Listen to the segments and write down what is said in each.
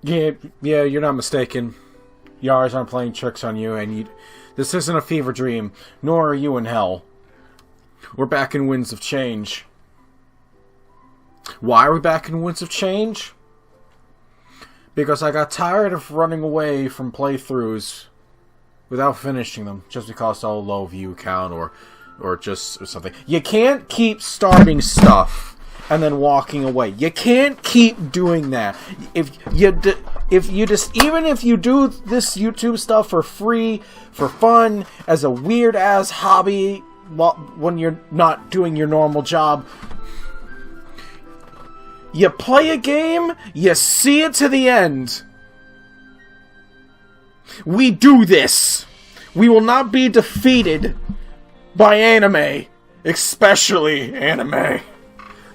Yeah, yeah, you're not mistaken. Yars aren't playing tricks on you, and this isn't a fever dream, nor are you in hell. We're back in Winds of Change. Why are we back in Winds of Change? Because I got tired of running away from playthroughs without finishing them, just because of a low view count or just something. You can't keep starting stuff and then walking away. You can't keep doing that. If you just, even if you do this YouTube stuff for free, for fun, as a weird ass hobby, when you're not doing your normal job, you play a game, you see it to the end. We do this. We will not be defeated by anime, especially anime.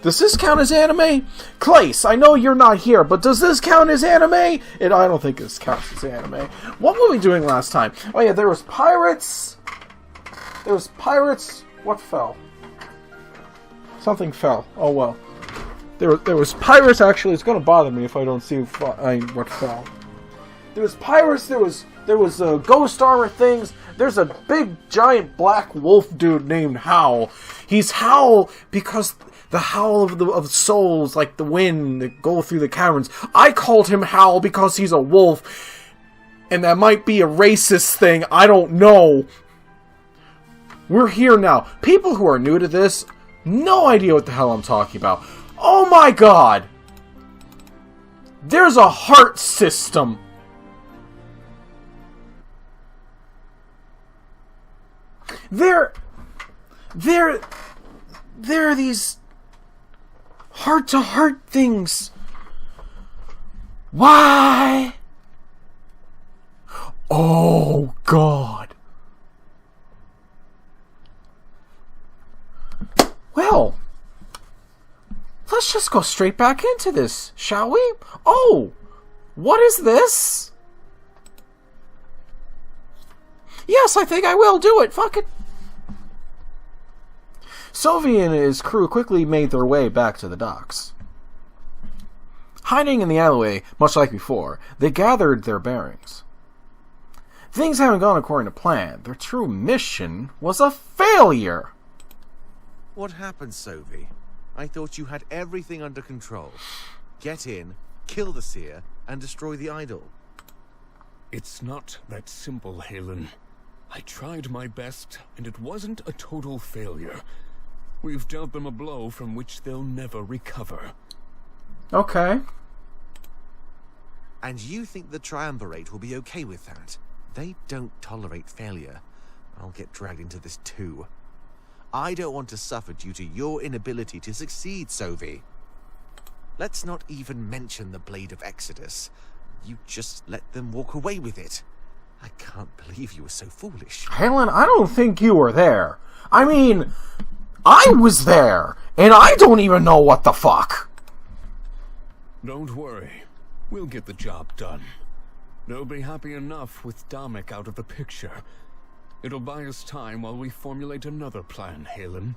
Does this count as anime? Clace, I know you're not here, but does this count as anime? I don't think this counts as anime. What were we doing last time? Oh yeah, there was pirates. What fell? Something fell. Oh well. There was pirates. Actually, it's gonna bother me if I don't see what fell. There was pirates. There was ghost armor things. There's a big giant black wolf dude named Howl. He's Howl because the howl of souls, like the wind that go through the caverns. I called him Howl because he's a wolf, and that might be a racist thing. I don't know. We're here now. People who are new to this, no idea what the hell I'm talking about. Oh my god! There's a heart system. There are these heart-to-heart things. Why? Oh, God. Well, let's just go straight back into this, shall we? Oh, what is this? Yes, I think I will do it. Fuck it. Sylvie and his crew quickly made their way back to the docks. Hiding in the alleyway, much like before, they gathered their bearings. Things haven't gone according to plan. Their true mission was a failure. What happened, Sylvie? I thought you had everything under control. Get in, kill the seer, and destroy the idol. It's not that simple, Halen. I tried my best, and it wasn't a total failure. We've dealt them a blow from which they'll never recover. Okay. And you think the Triumvirate will be okay with that? They don't tolerate failure. I'll get dragged into this too. I don't want to suffer due to your inability to succeed, Sylvie. Let's not even mention the Blade of Exodus. You just let them walk away with it. I can't believe you were so foolish. Helen, I don't think you were there. I mean, I was there, and I don't even know what the fuck. Don't worry. We'll get the job done. They'll be happy enough with Damek out of the picture. It'll buy us time while we formulate another plan, Halen.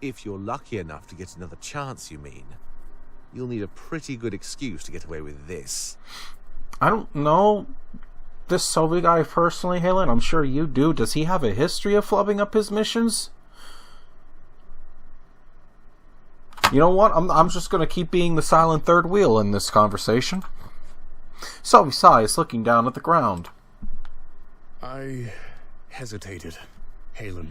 If you're lucky enough to get another chance, you mean. You'll need a pretty good excuse to get away with this. I don't know this Sylvie guy personally, Halen. I'm sure you do. Does he have a history of flubbing up his missions? You know what? I'm just going to keep being the silent third wheel in this conversation. Sylvie sighs, looking down at the ground. I hesitated, Halen.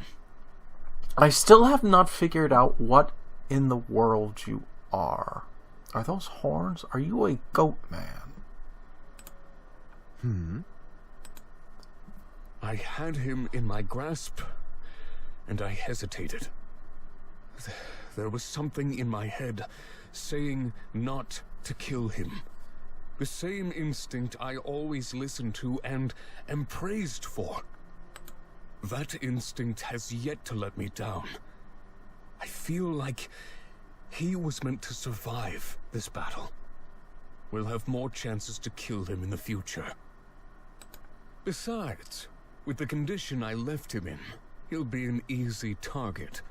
I still have not figured out what in the world you are. Are those horns? Are you a goat man? I had him in my grasp, and I hesitated. There was something in my head saying not to kill him. The same instinct I always listen to and am praised for. That instinct has yet to let me down. I feel like he was meant to survive this battle. We'll have more chances to kill him in the future. Besides, with the condition I left him in, he'll be an easy target.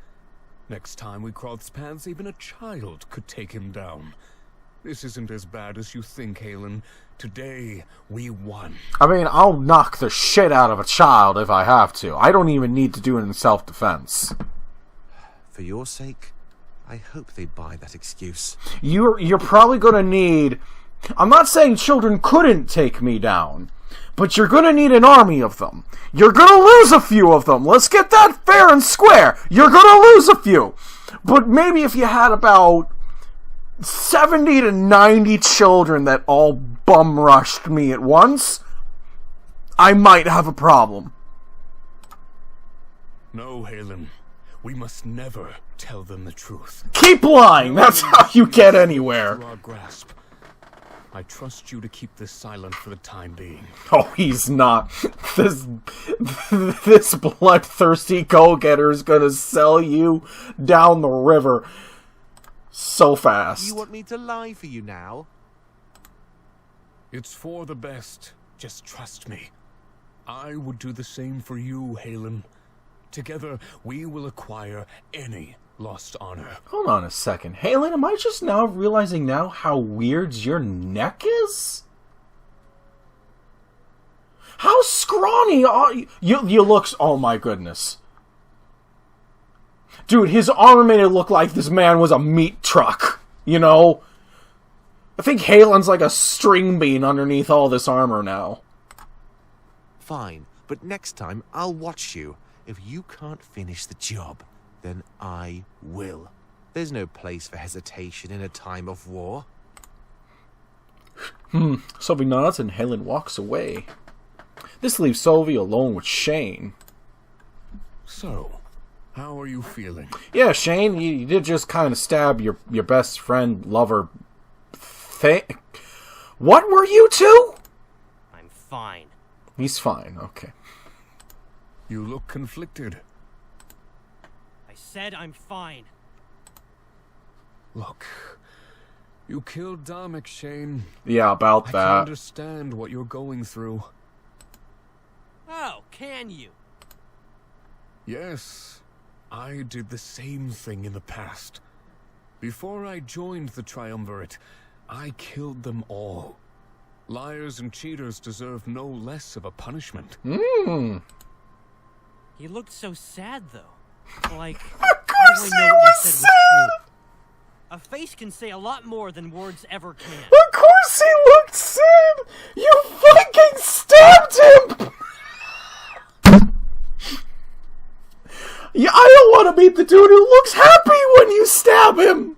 Next time we cross paths, even a child could take him down. This isn't as bad as you think, Halen. Today, we won. I mean, I'll knock the shit out of a child if I have to. I don't even need to do it in self-defense. For your sake, I hope they buy that excuse. You're probably gonna need... I'm not saying children couldn't take me down, but you're gonna need an army of them. You're gonna lose a few of them. Let's get that fair and square. You're gonna lose a few. But maybe if you had about 70 to 90 children that all bum rushed me at once, I might have a problem. No, Halen. We must never tell them the truth. Keep lying! That's how you get anywhere. Through our grasp. I trust you to keep this silent for the time being. Oh, he's not. This bloodthirsty go-getter is gonna sell you down the river so fast. You want me to lie for you now? It's for the best. Just trust me. I would do the same for you, Halen. Together, we will acquire any lost honor. Hold on a second. Halen, am I just now realizing now how weird your neck is? How scrawny are you? You look... Oh my goodness. Dude, his armor made it look like this man was a meat truck. You know? I think Halen's like a string bean underneath all this armor now. Fine, but next time I'll watch you. If you can't finish the job, then I will. There's no place for hesitation in a time of war. Sylvie nods and Halen walks away. This leaves Sylvie alone with Shane. So, how are you feeling? Yeah, Shane, you did just kind of stab your best friend, lover, thing. What were you two? I'm fine. He's fine, okay. You look conflicted. I said I'm fine. Look, you killed Domik, Shane. Yeah, about I can that. understand what you're going through. Oh, can you? Yes, I did the same thing in the past. Before I joined the Triumvirate, I killed them all. Liars and cheaters deserve no less of a punishment. He looked so sad, though. Like, Of course he was sad! A face can say a lot more than words ever can. Of course he looked sad! You fucking stabbed him! Yeah, I don't want to meet the dude who looks happy when you stab him!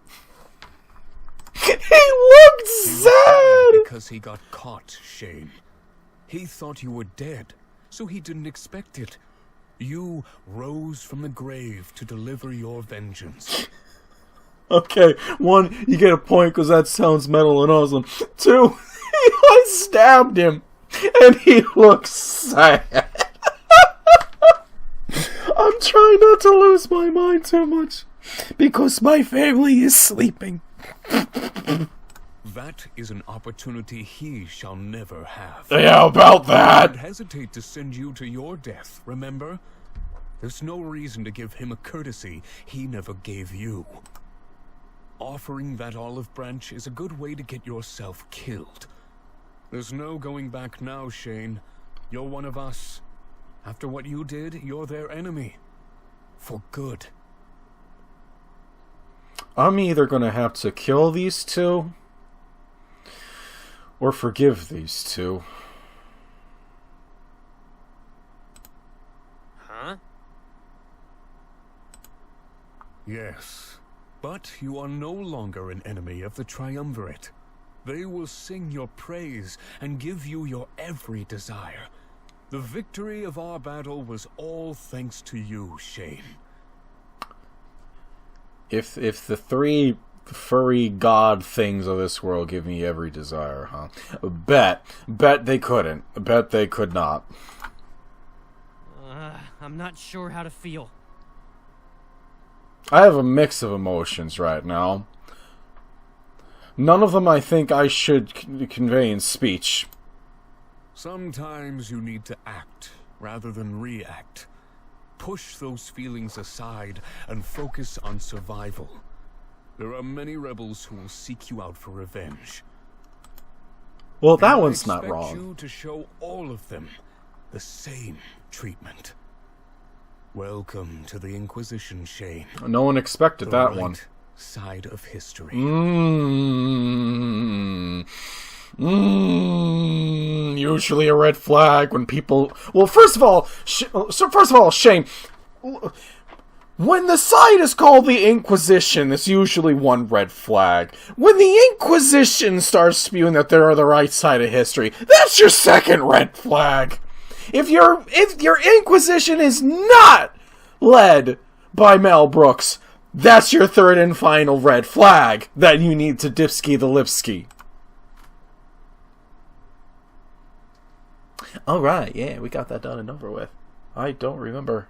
He looked sad! Because he got caught, Shane. He thought you were dead, so he didn't expect it. You rose from the grave to deliver your vengeance. Okay, one, you get a point because that sounds metal and awesome. Two, I stabbed him, and he looks sad. I'm trying not to lose my mind too much, because my family is sleeping. That is an opportunity he shall never have. Yeah, about that. I'd hesitate to send you to your death, remember? There's no reason to give him a courtesy he never gave you. Offering that olive branch is a good way to get yourself killed. There's no going back now, Shane. You're one of us. After what you did, you're their enemy. For good. I'm either gonna have to kill these two, or forgive these two. Huh? Yes, but you are no longer an enemy of the Triumvirate. They will sing your praise and give you your every desire. The victory of our battle was all thanks to you, Shane. If the three furry god things of this world give me every desire, huh? Bet they couldn't. Bet they could not. I'm not sure how to feel. I have a mix of emotions right now. None of them I think I should convey in speech. Sometimes you need to act rather than react. Push those feelings aside and focus on survival. There are many rebels who will seek you out for revenge. Well, that And I one's not expect wrong. you to show all of them the same treatment. Welcome to the Inquisition, Shane. No one expected The that right one. side of history. Usually a red flag when people. Well, first of all, Shane. When the side is called the Inquisition, it's usually one red flag. When the Inquisition starts spewing that they're the right side of history, that's your second red flag. If your Inquisition is not led by Mel Brooks, that's your third and final red flag that you need to dipski the lipski. Alright, yeah, we got that done and over with. I don't remember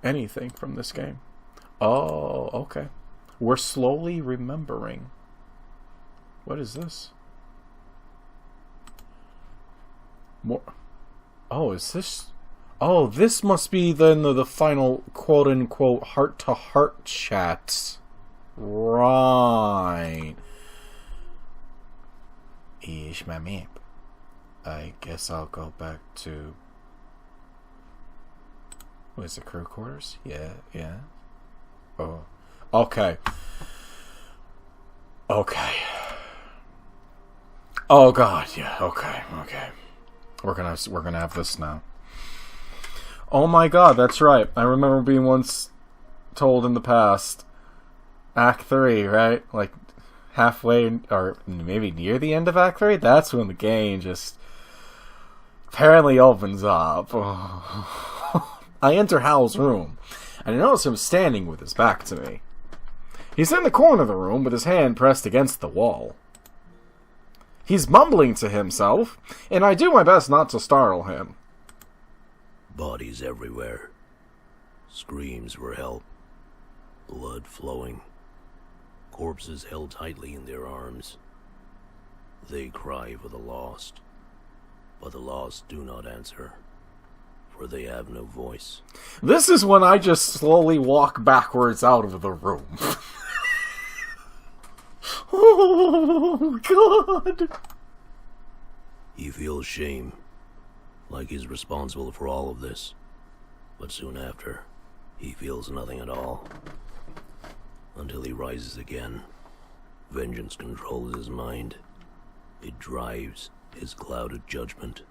anything from this game. Oh, okay. We're slowly remembering. What is this? More. Oh, is this? Oh, this must be then the final quote-unquote heart-to-heart chats. Right. Here's my map. I guess I'll go back to... What is it, crew quarters? Yeah. Oh. Okay. Oh god, yeah, okay. We're gonna have this now. Oh my god, that's right. I remember being once told in the past, Act 3, right? Like, halfway, or maybe near the end of Act 3? That's when the game just apparently opens up. I enter Hal's room, and I notice him standing with his back to me. He's in the corner of the room with his hand pressed against the wall. He's mumbling to himself, and I do my best not to startle him. Bodies everywhere. Screams for help. Blood flowing. Corpses held tightly in their arms. They cry for the lost. But the lost do not answer, for they have no voice. This is when I just slowly walk backwards out of the room. Oh, God. He feels shame, like he's responsible for all of this. But soon after, he feels nothing at all. Until he rises again. Vengeance controls his mind. It drives his clouded judgment.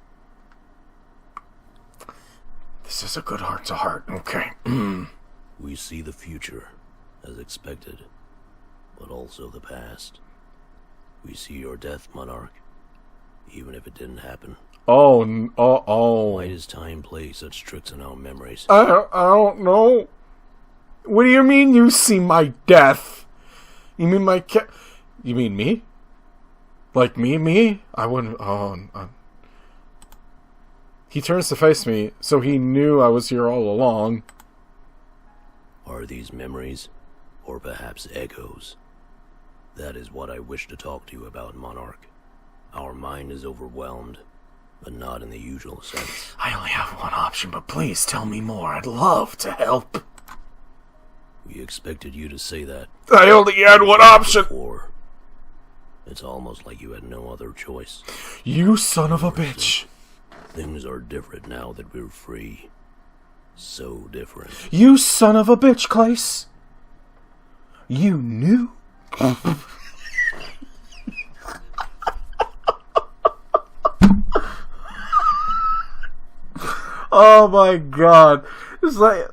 This is a good heart-to-heart, okay. We see the future, as expected, but also the past. We see your death, Monarch, even if it didn't happen. Oh. Why does time play such tricks on our memories? I don't know. What do you mean you see my death? You mean my You mean me? Like me? I wouldn't... He turns to face me, so he knew I was here all along. Are these memories, or perhaps echoes? That is what I wish to talk to you about, Monarch. Our mind is overwhelmed, but not in the usual sense. I only have one option, but please tell me more. I'd love to help. We expected you to say that. I only had one option. Before. It's almost like you had no other choice. You son of a bitch. Things are different now that we're free. So different. You son of a bitch, Clace. You knew? Oh my god. It's like...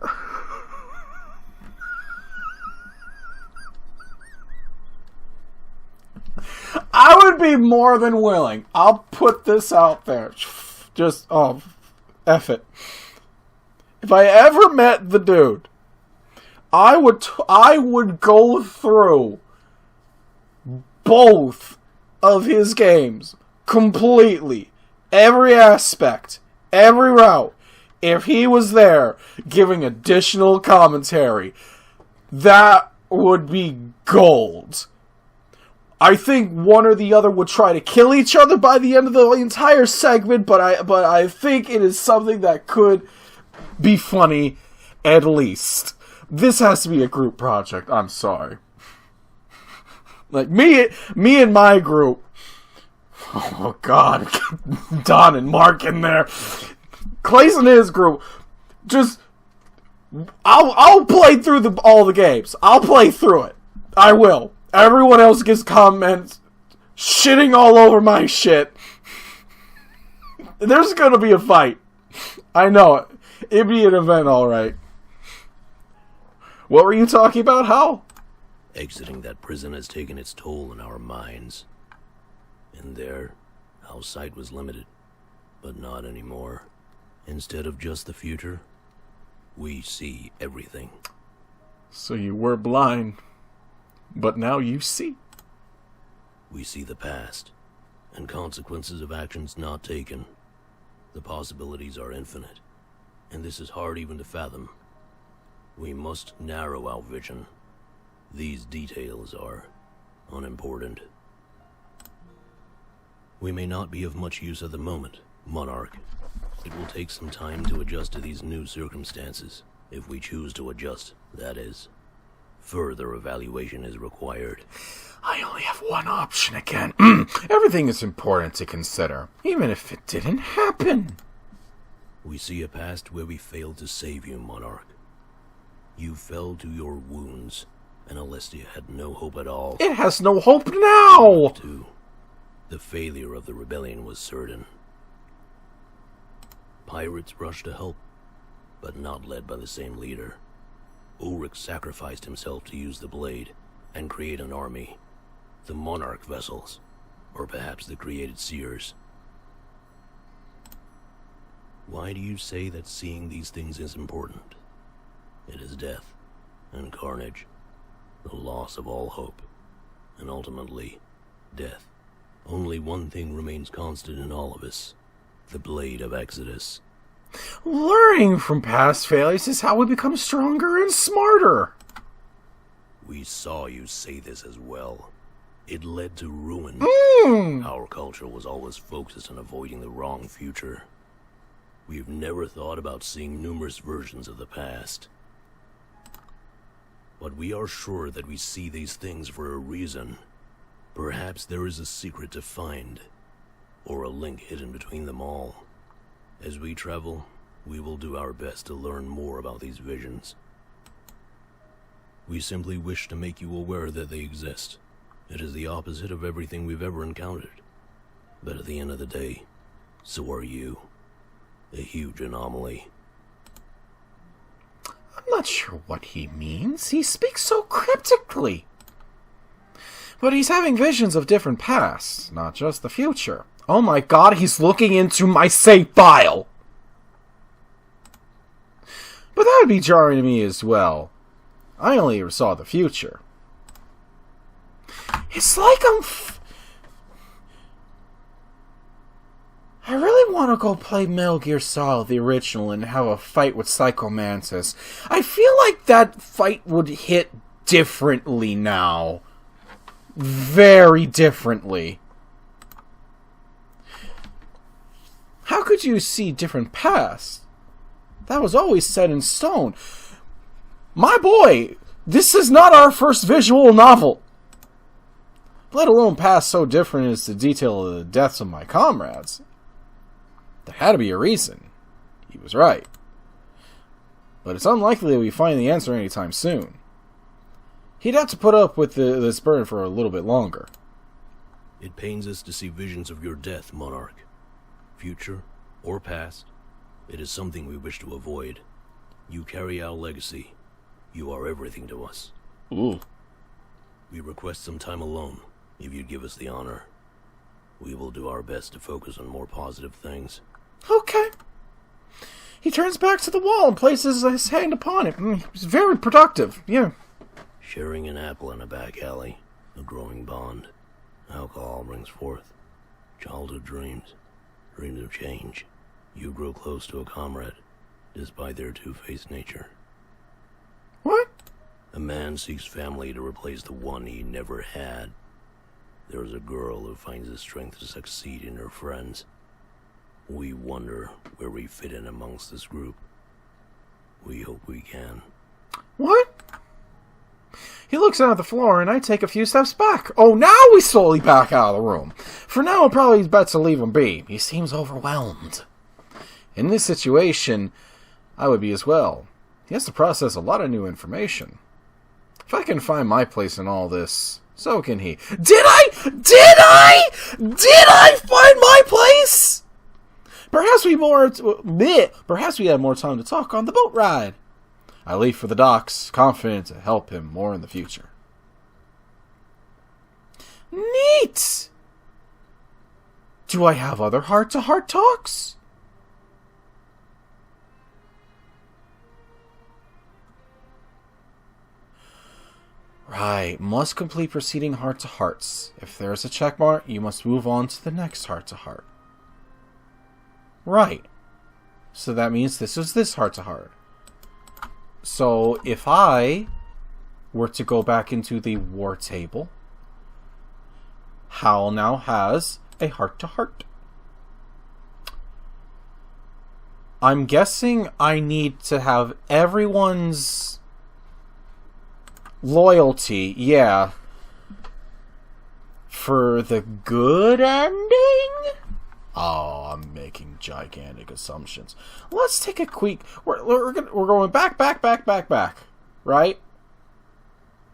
I would be more than willing. I'll put this out there. Just, F it. If I ever met the dude, I would go through both of his games completely. Every aspect. Every route. If he was there giving additional commentary, that would be gold. I think one or the other would try to kill each other by the end of the entire segment, but I think it is something that could be funny, at least. This has to be a group project, I'm sorry. Like, me and my group. Oh, God. Don and Mark in there. Clayson and his group. Just... I'll play through all the games. I'll play through it. I will. Everyone else gets comments shitting all over my shit. There's gonna be a fight. I know it. It'd be an event, alright. What were you talking about, Hal? Exiting that prison has taken its toll on our minds. In there, our sight was limited, but not anymore. Instead of just the future, we see everything. So you were blind, but now you see. We see the past, and consequences of actions not taken. The possibilities are infinite, and this is hard even to fathom. We must narrow our vision. These details are unimportant. We may not be of much use at the moment, Monarch. It will take some time to adjust to these new circumstances, if we choose to adjust, that is. Further evaluation is required. I only have one option again. Everything is important to consider, even if it didn't happen. We see a past where we failed to save you, Monarch. You fell to your wounds, and Alestia had no hope at all. It has no hope now! Too. The failure of the rebellion was certain. Pirates rushed to help, but not led by the same leader. Ulrich sacrificed himself to use the blade and create an army. The Monarch vessels, or perhaps the created seers. Why do you say that seeing these things is important? It is death and carnage, the loss of all hope, and ultimately, death. Only one thing remains constant in all of us, the Blade of Exodus. Learning from past failures is how we become stronger and smarter. We saw you say this as well. It led to ruin. Our culture was always focused on avoiding the wrong future. We've never thought about seeing numerous versions of the past. But we are sure that we see these things for a reason. Perhaps there is a secret to find, or a link hidden between them all. As we travel, we will do our best to learn more about these visions. We simply wish to make you aware that they exist. It is the opposite of everything we've ever encountered. But at the end of the day, so are you. A huge anomaly. I'm not sure what he means. He speaks so cryptically. But he's having visions of different pasts, not just the future. Oh my God, he's looking into my save file! But that would be jarring to me as well. I only ever saw the future. It's like I really want to go play Metal Gear Solid, the original, and have a fight with Psycho Mantis. I feel like that fight would hit differently now. Very differently. How could you see different paths? That was always set in stone. My boy, this is not our first visual novel. Let alone paths so different as the detail of the deaths of my comrades. There had to be a reason. He was right. But it's unlikely that we find the answer anytime soon. He'd have to put up with this burden for a little bit longer. It pains us to see visions of your death, Monarch. Future or past, it is something we wish to avoid. You carry our legacy. You are everything to us. Ooh. We request some time alone, if you'd give us the honor. We will do our best to focus on more positive things. Okay. He turns back to the wall and places his hand upon it. It's very productive, yeah. Sharing an apple in a back alley, a growing bond. Alcohol brings forth childhood dreams, dreams of change. You grow close to a comrade, despite their two-faced nature. What? A man seeks family to replace the one he never had. There is a girl who finds the strength to succeed in her friends. We wonder where we fit in amongst this group. We hope we can. What? He looks down at the floor, and I take a few steps back. Oh, now we slowly back out of the room. For now, it probably best to leave him be. He seems overwhelmed. In this situation, I would be as well. He has to process a lot of new information. If I can find my place in all this, so can he. Did I find my place? Perhaps we had more time to talk on the boat ride. I leave for the docks, confident to help him more in the future. Neat! Do I have other heart-to-heart talks? Right, must complete preceding heart-to-hearts. If there's a checkmark, you must move on to the next heart-to-heart. Right. So that means this is this heart-to-heart. So if I were to go back into the war table, Hal now has a heart-to-heart. I'm guessing I need to have everyone's loyalty, yeah, for the good ending? Oh, I'm making gigantic assumptions. Let's take a quick... We're going back, right?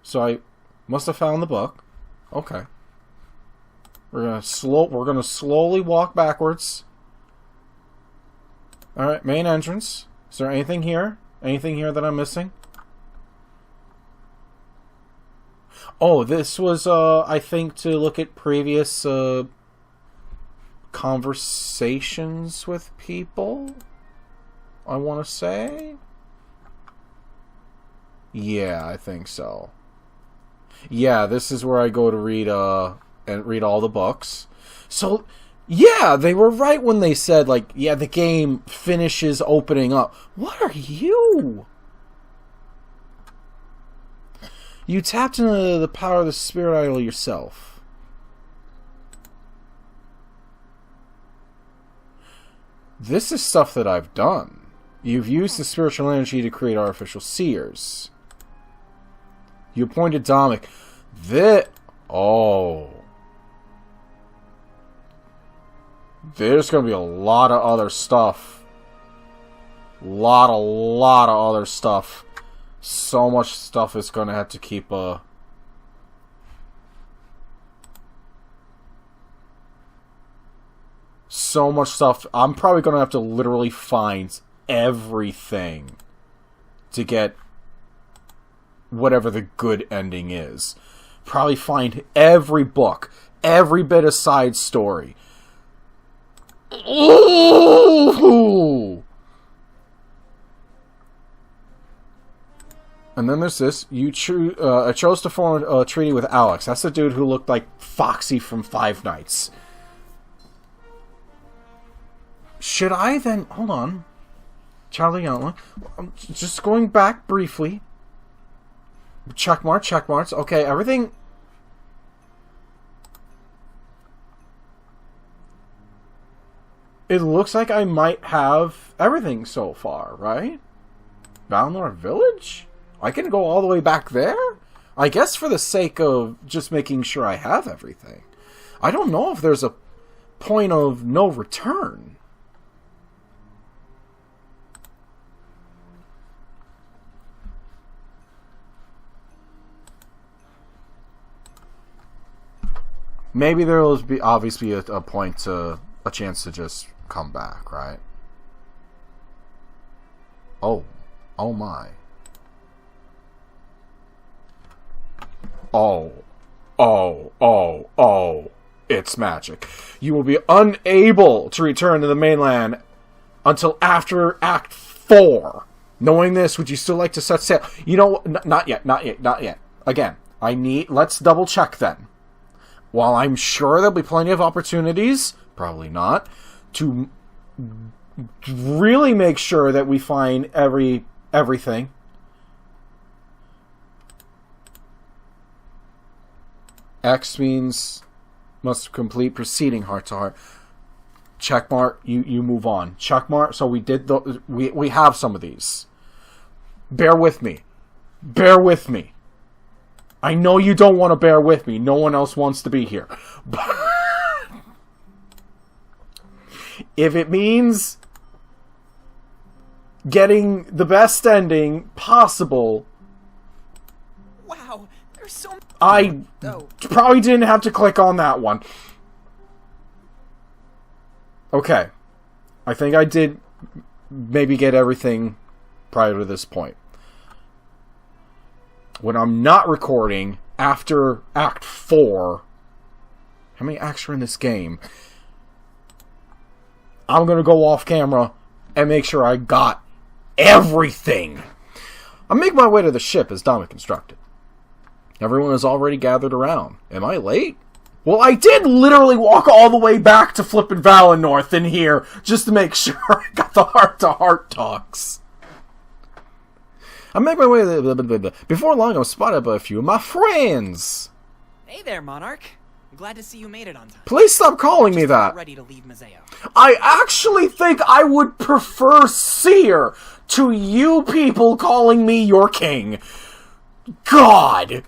So I must have found the book. Okay. We're gonna slowly walk backwards. Alright, main entrance. Is there anything here? Anything here that I'm missing? Oh, this was, I think, to look at previous, conversations with people, I want to say. Yeah, I think so. Yeah, this is where I go to read all the books. So, yeah, they were right when they said, like, yeah, the game finishes opening up. What are you? You tapped into the power of the spirit idol yourself. This is stuff that I've done. You've used the spiritual energy to create artificial seers. You appointed Dominic. Oh. There's going to be a lot of other stuff. Lot of other stuff. So much stuff is going to have to keep, so much stuff. I'm probably going to have to literally find everything to get whatever the good ending is. Probably find every book, every bit of side story. Ooh! And then there's this. I chose to form a treaty with Alex. That's the dude who looked like Foxy from Five Nights. Should I then... Hold on. Charlie Outlaw. I'm just going back briefly. Check marks. Okay, everything... It looks like I might have everything so far, right? Balnor Village? I can go all the way back there? I guess for the sake of just making sure I have everything. I don't know if there's a point of no return. Maybe there will be obviously a point to a chance to just come back, right? Oh my. Oh, it's magic. You will be unable to return to the mainland until after Act 4. Knowing this, would you still like to set sail? You know, not yet. Again, let's double check then. While I'm sure there'll be plenty of opportunities, probably not, to really make sure that we find everything. X means must complete preceding heart-to-heart. Checkmark, you move on. Checkmark, so we have some of these. Bear with me. I know you don't want to bear with me. No one else wants to be here. But if it means getting the best ending possible, Wow, there's so many. I probably didn't have to click on that one. Okay. I think I did maybe get everything prior to this point. When I'm not recording after Act 4, how many acts are in this game? I'm going to go off camera and make sure I got everything. I make my way to the ship as Dominic instructed. Everyone is already gathered around. Am I late? Well, I did literally walk all the way back to flippin' Valinor in here just to make sure I got the heart-to-heart talks. I make my way to before long I was spotted by a few of my friends. Hey there, Monarch. I'm glad to see you made it on time. Please stop calling me that. Ready to leave Mazeo. I actually think I would prefer Seer to you people calling me your king. God.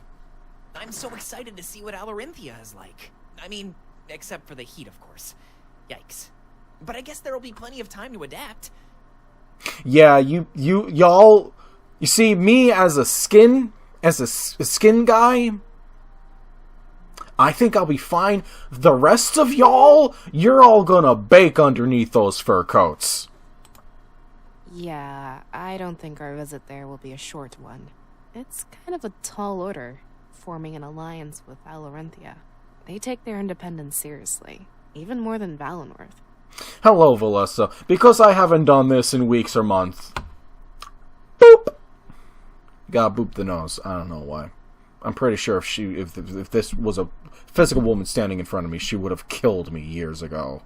I'm so excited to see what Alarinthia is like. I mean, except for the heat, of course. Yikes. But I guess there'll be plenty of time to adapt. Yeah, y'all. You see, me as a skin guy, I think I'll be fine. The rest of y'all, you're all gonna bake underneath those fur coats. Yeah, I don't think our visit there will be a short one. It's kind of a tall order, forming an alliance with Alarenthia. They take their independence seriously, even more than Valinor. Hello, Valessa. Because I haven't done this in weeks or months. Boop! Gotta boop the nose. I don't know why. I'm pretty sure if this was a physical woman standing in front of me, she would have killed me years ago.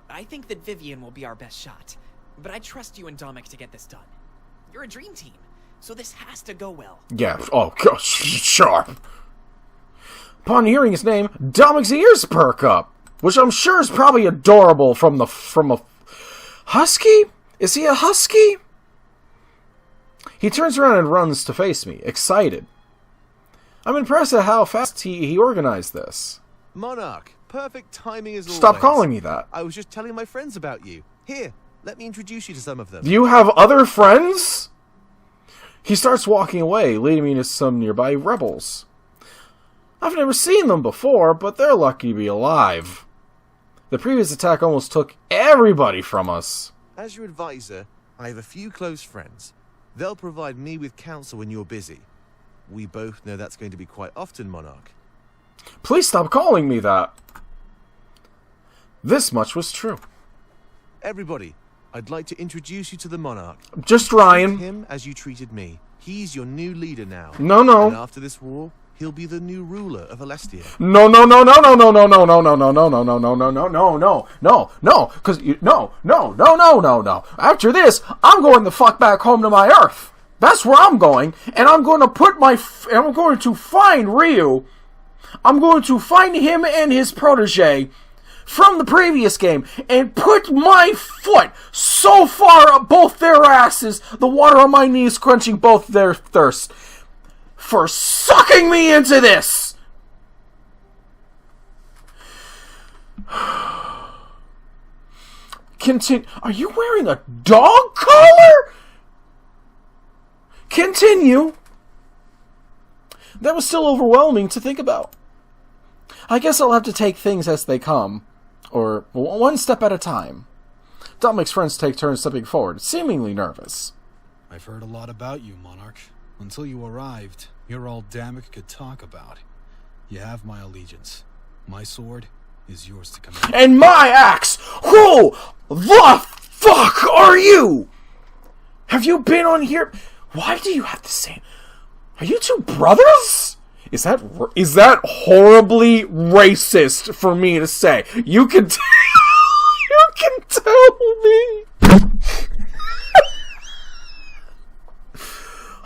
I think that Vivian will be our best shot. But I trust you and Dominic to get this done. You're a dream team, so this has to go well. Yeah, oh, gosh, sharp. Upon hearing his name, Dominic's ears perk up, which I'm sure is probably adorable from a husky? Is he a husky? He turns around and runs to face me, excited. I'm impressed at how fast he organized this. Monarch, perfect timing as always. Stop calling me that. I was just telling my friends about you. Here, let me introduce you to some of them. Do you have other friends? He starts walking away, leading me to some nearby rebels. I've never seen them before, but they're lucky to be alive. The previous attack almost took everybody from us. As your advisor, I have a few close friends. They'll provide me with counsel when you're busy. We both know that's going to be quite often, Monarch. Please stop calling me that. This much was true. Everybody, I'd like to introduce you to the Monarch. Just Treat Ryan. him as you treated me. He's your new leader now. No. And after this war, he'll be the new ruler of Alestia. No, no. After this, I'm going the fuck back home to my Earth. That's where I'm going, and I'm going to find Ryu. I'm going to find him and his protege from the previous game, and put my foot so far up both their asses, the water on my knees quenching both their thirst, for sucking me into this! Continue. Are you wearing a dog collar? Continue. That was still overwhelming to think about. I guess I'll have to take things as they come. Or one step at a time. Dominic's friends take turns stepping forward, seemingly nervous. I've heard a lot about you, Monarch. Until you arrived, you're all Damick could talk about. You have my allegiance. My sword is yours to command. And my axe! Who the fuck are you? Have you been on here? Why do you have the same... Are you two brothers? Is that horribly racist for me to say? You can you can tell me.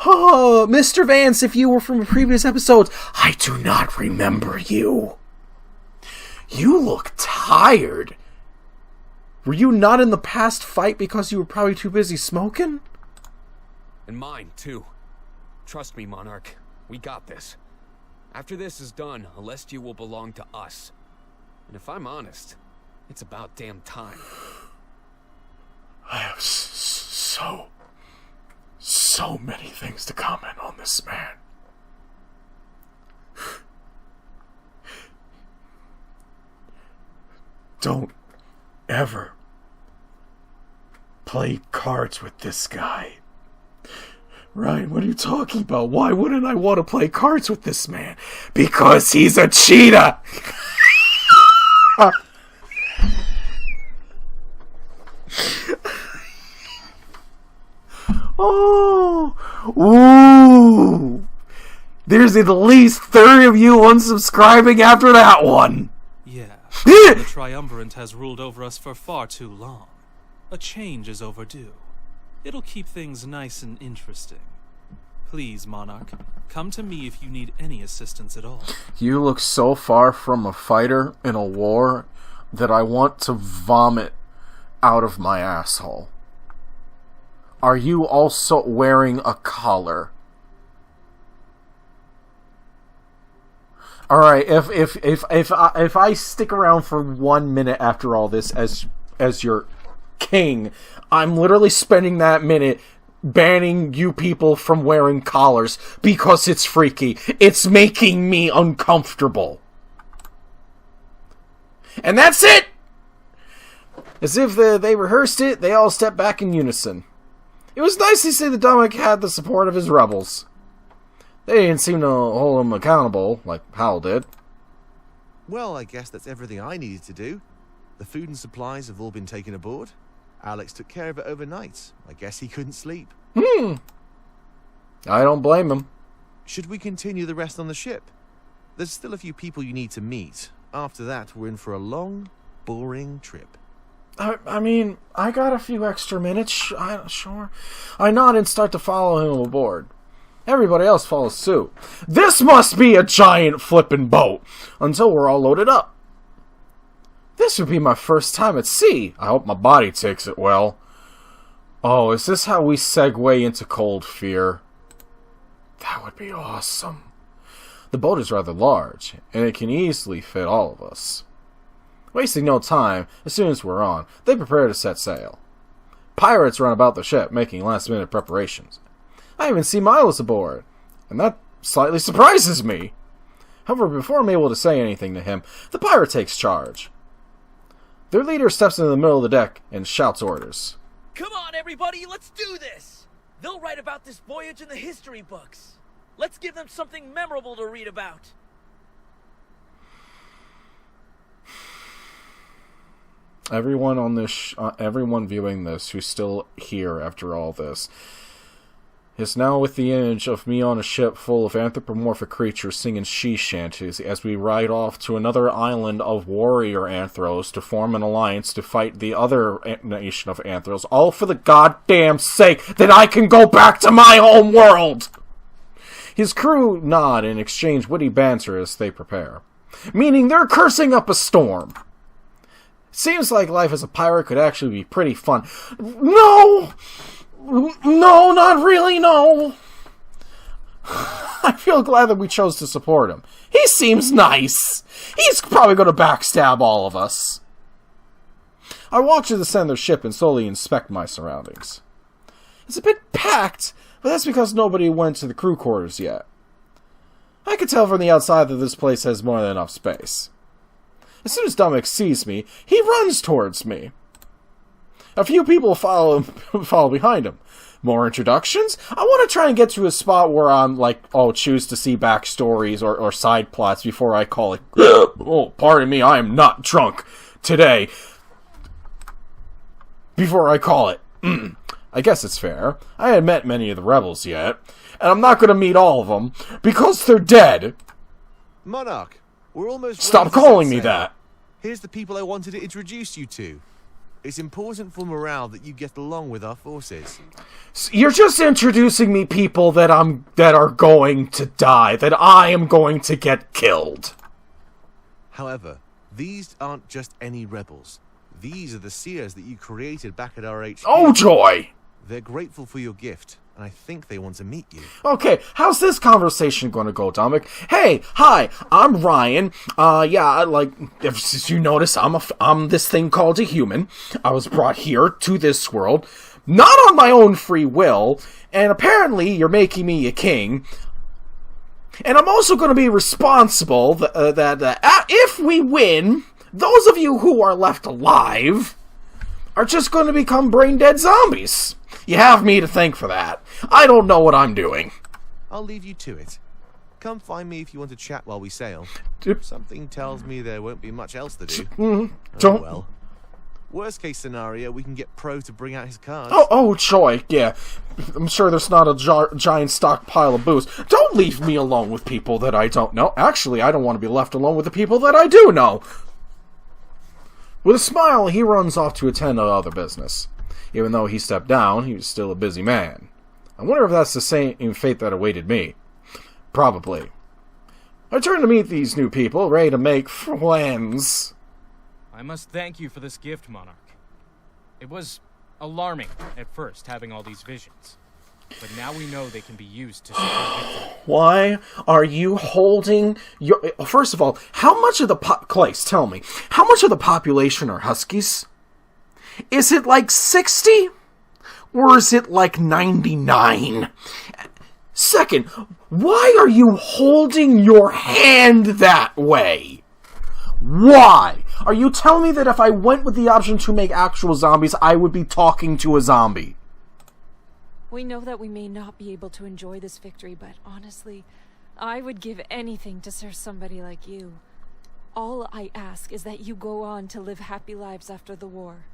Oh, Mr. Vance, if you were from a previous episode, I do not remember you. You look tired. Were you not in the past fight because you were probably too busy smoking? And mine, too. Trust me, Monarch. We got this. After this is done, Alestia will belong to us. And if I'm honest, it's about damn time. I have so many things to comment on this man. Don't ever play cards with this guy. Ryan, what are you talking about? Why wouldn't I want to play cards with this man? Because he's a cheetah! Oh! Ooh! There's at least 30 of you unsubscribing after that one! Yeah, the Triumvirate has ruled over us for far too long. A change is overdue. It'll keep things nice and interesting. Please, Monarch, come to me if you need any assistance at all. You look so far from a fighter in a war that I want to vomit out of my asshole. Are you also wearing a collar? Alright, if I stick around for 1 minute after all this as your king, I'm literally spending that minute banning you people from wearing collars because it's freaky. It's making me uncomfortable. And that's it! As if they rehearsed it, they all stepped back in unison. It was nice to see that Dominic had the support of his rebels. They didn't seem to hold him accountable, like Hal did. Well, I guess that's everything I needed to do. The food and supplies have all been taken aboard. Alex took care of it overnight. I guess he couldn't sleep. I don't blame him. Should we continue the rest on the ship? There's still a few people you need to meet. After that, we're in for a long, boring trip. I mean, I got a few extra minutes, sure. I nod and start to follow him aboard. Everybody else follows suit. This must be a giant flippin' boat, until we're all loaded up. This would be my first time at sea. I hope my body takes it well. Oh, is this how we segue into Cold Fear? That would be awesome. The boat is rather large, and it can easily fit all of us. Wasting no time, as soon as we're on, they prepare to set sail. Pirates run about the ship, making last-minute preparations. I even see Milos aboard, and that slightly surprises me. However, before I'm able to say anything to him, the pirate takes charge. Their leader steps into the middle of the deck and shouts orders. Come on, everybody, let's do this! They'll write about this voyage in the history books. Let's give them something memorable to read about. Everyone on this, everyone viewing this who's still here after all this, is now with the image of me on a ship full of anthropomorphic creatures singing sea shanties as we ride off to another island of warrior anthros to form an alliance to fight the other nation of anthros, all for the goddamn sake that I can go back to my home world! His crew nod and exchange witty banter as they prepare, meaning they're cursing up a storm. Seems like life as a pirate could actually be pretty fun. No! No, not really, no! I feel glad that we chose to support him. He seems nice. He's probably going to backstab all of us. I walk to the center of the ship and slowly inspect my surroundings. It's a bit packed, but that's because nobody went to the crew quarters yet. I can tell from the outside that this place has more than enough space. As soon as Dominic sees me, he runs towards me. A few people follow behind him. More introductions? I want to try and get to a spot where I'm like, choose to see backstories or side plots before I call it. Oh, pardon me, I am not drunk today. Before I call it. I guess it's fair. I haven't met many of the rebels yet, and I'm not going to meet all of them because they're dead. Monarch, we're almost. Stop calling me that. Here's the people I wanted to introduce you to. It's important for morale that you get along with our forces. You're just introducing me people that are going to die, that I am going to get killed. However, these aren't just any rebels. These are the seers that you created back at our HQ. Oh, joy! They're grateful for your gift, and I think they want to meet you. Okay, how's this conversation gonna go, Dominic? Hey, hi, I'm Ryan. Yeah, like, if you notice, I'm this thing called a human. I was brought here to this world, not on my own free will, and apparently you're making me a king. And I'm also gonna be responsible that if we win, those of you who are left alive are just gonna become brain-dead zombies. You have me to thank for that. I don't know what I'm doing. I'll leave you to it. Come find me if you want to chat while we sail. Something tells me there won't be much else to do. Don't. Oh, well. Worst case scenario, we can get Pro to bring out his cards. Oh, joy, yeah. I'm sure there's not a giant stockpile of booze. Don't leave me alone with people that I don't know. Actually, I don't want to be left alone with the people that I do know. With a smile, he runs off to attend to other business. Even though he stepped down, he was still a busy man. I wonder if that's the same fate that awaited me. Probably. I turn to meet these new people, ready to make friends. I must thank you for this gift, Monarch. It was alarming at first, having all these visions. But now we know they can be used to secure victory. Why are you holding your... First of all, how much of the... Clace, tell me. How much of the population are Huskies? Is it like 60? Or is it like 99? Second, why are you holding your hand that way? Why? Are you telling me that if I went with the option to make actual zombies, I would be talking to a zombie? We know that we may not be able to enjoy this victory, but honestly, I would give anything to serve somebody like you. All I ask is that you go on to live happy lives after the war.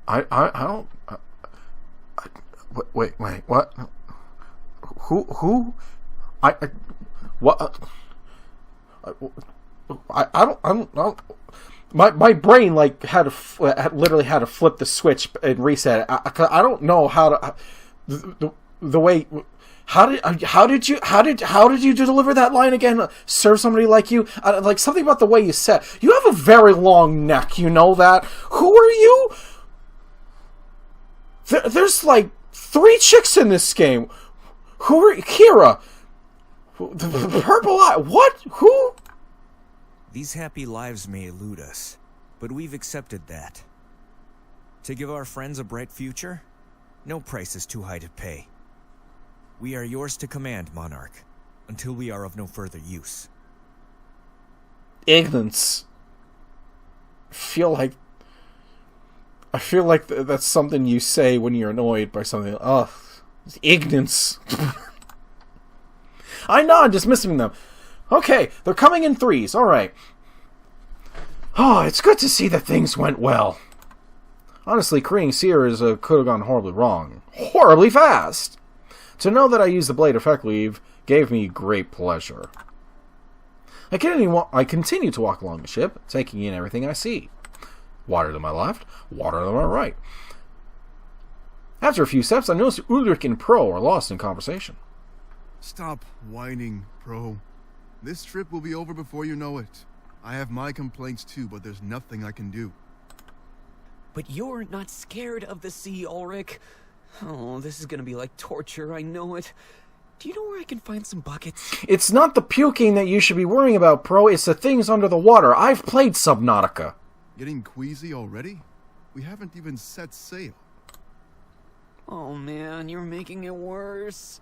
I don't... Wait, what? Who? What? I don't... My brain, like, literally had to flip the switch and reset it. I don't know how to... The way... How did you deliver that line again? Serve somebody like you? Like, something about the way you said. You have a very long neck, you know that? Who are you? There's like 3 chicks in this game. Who are Kira? The purple eye. What? Who? These happy lives may elude us, but we've accepted that. To give our friends a bright future, no price is too high to pay. We are yours to command, Monarch, until we are of no further use. Ignorance. I feel like that's something you say when you're annoyed by something. Ugh. Ignorance. I nod, dismissing them. Okay, they're coming in 3s. Alright. Oh, it's good to see that things went well. Honestly, creating Seers could have gone horribly wrong. Horribly fast! To know that I used the blade effectively gave me great pleasure. I continue to walk along the ship, taking in everything I see. Water to my left, water to my right. After a few steps, I noticed Ulrich and Pro are lost in conversation. Stop whining, Pro. This trip will be over before you know it. I have my complaints too, but there's nothing I can do. But you're not scared of the sea, Ulrich. Oh, this is gonna be like torture, I know it. Do you know where I can find some buckets? It's not the puking that you should be worrying about, Pro. It's the things under the water. I've played Subnautica. Getting queasy already? We haven't even set sail. Oh man, you're making it worse.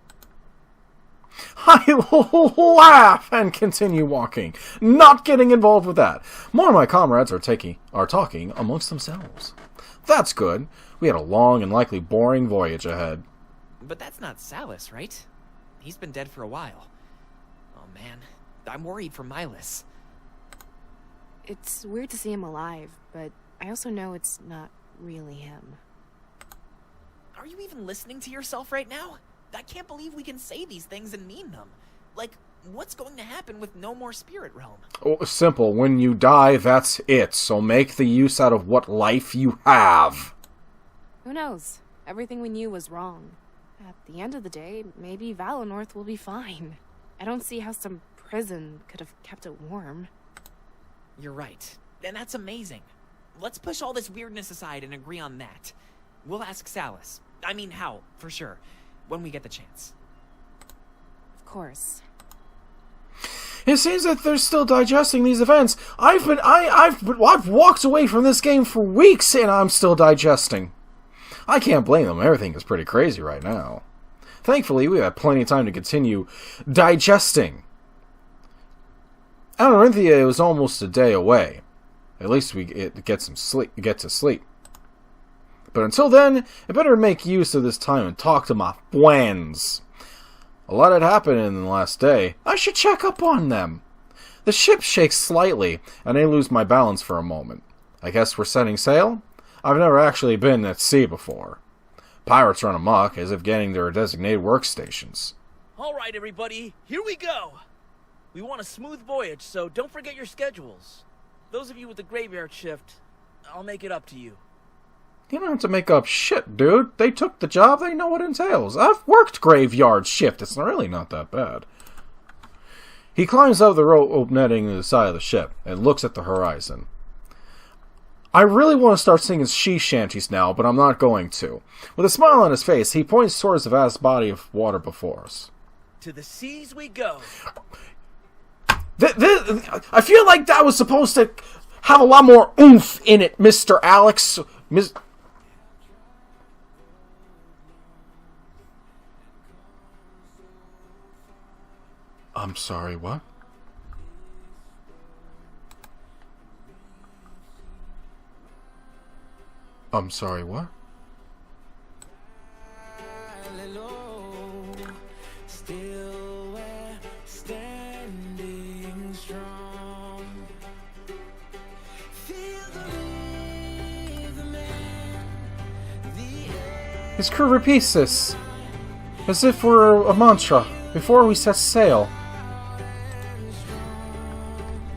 I laugh and continue walking, not getting involved with that. More of my comrades are talking amongst themselves. That's good. We had a long and likely boring voyage ahead. But that's not Salus, right? He's been dead for a while. Oh man, I'm worried for Milas. It's weird to see him alive, but I also know it's not really him. Are you even listening to yourself right now? I can't believe we can say these things and mean them. Like, what's going to happen with no more Spirit Realm? Oh, simple. When you die, that's it. So make the use out of what life you have. Who knows? Everything we knew was wrong. At the end of the day, maybe Valonorth will be fine. I don't see how some prison could have kept it warm. You're right. And that's amazing. Let's push all this weirdness aside and agree on that. We'll ask Salus. I mean, how, for sure. When we get the chance. Of course. It seems that they're still digesting these events. I've walked away from this game for weeks and I'm still digesting. I can't blame them. Everything is pretty crazy right now. Thankfully, we have plenty of time to continue digesting. Alarinthia was almost a day away. At least we get to sleep. But until then, I better make use of this time and talk to my friends. A lot had happened in the last day. I should check up on them. The ship shakes slightly, and I lose my balance for a moment. I guess we're setting sail? I've never actually been at sea before. Pirates run amok, as if getting their designated workstations. Alright, everybody, here we go! We want a smooth voyage, so don't forget your schedules. Those of you with the graveyard shift, I'll make it up to you. You don't have to make up shit, dude. They took the job, they know what it entails. I've worked graveyard shift, it's really not that bad. He climbs up the rope netting to the side of the ship and looks at the horizon. I really want to start singing sea shanties now, but I'm not going to. With a smile on his face, he points towards the vast body of water before us. To the seas we go. I feel like that was supposed to have a lot more oomph in it, Mr. Alex. I'm sorry, what? I'm sorry, what? His crew repeats this, as if we're a mantra, before we set sail.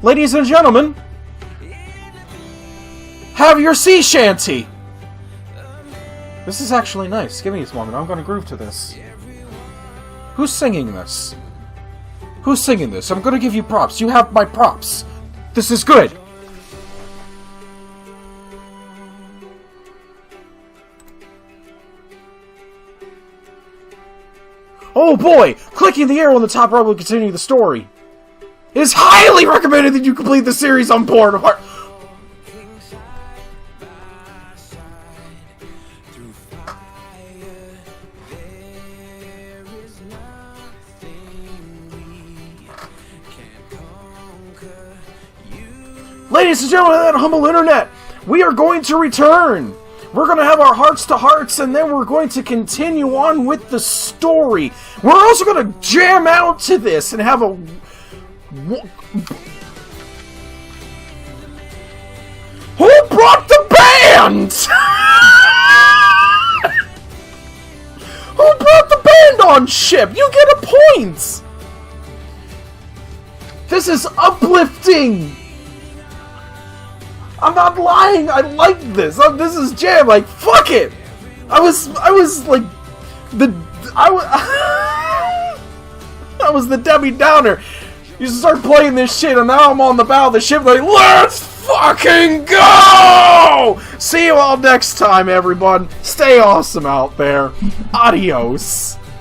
Ladies and gentlemen, have your sea shanty! This is actually nice. Give me this moment. I'm gonna groove to this. Who's singing this? Who's singing this? I'm gonna give you props. You have my props. This is good. Oh boy! Clicking the arrow on the top right will continue the story. It is highly recommended that you complete the series on board. Ladies and gentlemen of that humble internet, we are going to return. We're going to have our hearts to hearts, and then we're going to continue on with the story. We're also going to jam out to this and have a... Who brought the band? Who brought the band on ship? You get a point! This is uplifting! I'm not lying, I like this. This is jam, like, fuck it! I was like, I was the Debbie Downer. You start playing this shit, and now I'm on the bow of the ship like, let's fucking go! See you all next time, everyone. Stay awesome out there. Adios.